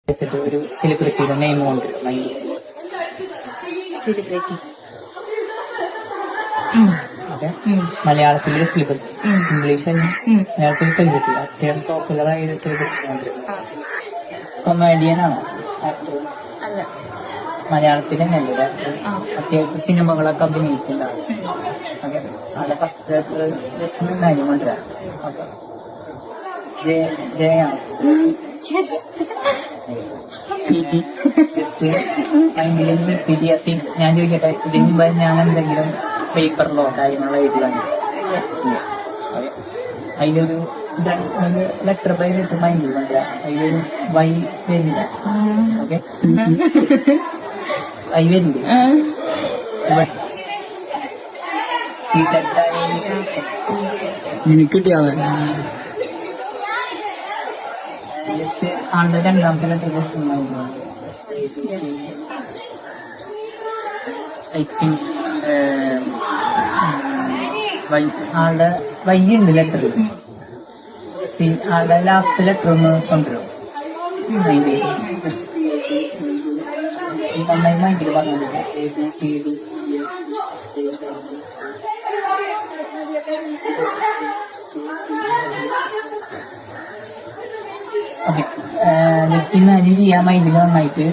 ഒരു സെലിബ്രിറ്റിയുടെ നെയിം കൊണ്ട് സെലിബ്രിറ്റി. അതെ, മലയാളത്തിലെ സെലിബ്രിറ്റി, ഇംഗ്ലീഷ് മലയാളത്തിൽ സെലിബ്രിറ്റി, അത്യാവശ്യം പോപ്പുലർ ആയ ഒരു സെലിബ്രിറ്റി. കൊമേഡിയനാണോ? ആക്ടർ? അല്ല. മലയാളത്തിൽ തന്നെയല്ലേ ആക്ടർ? അത്യാവശ്യം സിനിമകളൊക്കെ അഭിനയിക്കുന്നുണ്ടാവും. ഓക്കെ, അവിടെ 10 ലക്ഷം കൊണ്ടുവരാം. അപ്പൊ ജയാണ് ഞാൻ ചോദിക്കട്ടെ, ഇതിന് മുമ്പ് ഞാൻ എന്തെങ്കിലും പേപ്പറിലോ കാര്യങ്ങളോ എഴുതിയാണ് അതിലൊരു ലെറ്റർ പേരിട്ട് മൈൻഡിൽ കൊണ്ടുവരാ, അതിലൊരു വൈ വരുന്നില്ല. ഓക്കെ, വൈ വരുന്നില്ല. എനിക്ക് കിട്ടിയാതെ ജസ്റ്റ് ആളുടെ രണ്ടാമത്തെ ലെറ്റർ ഐ തിങ്ക് ആളുടെ വയ്യുണ്ട് ലെറ്റർ. ആളുടെ ലാസ്റ്റ് ലെറ്റർ ഒന്ന് കൊണ്ടുവരും. നന്നായി മൈൻഡിൽ പറഞ്ഞിട്ടുണ്ട്. ഓക്കെ, ജസ്റ്റ് ഇമാജിൻ ചെയ്യാൻ മൈൻഡിൽ നന്നായിട്ട്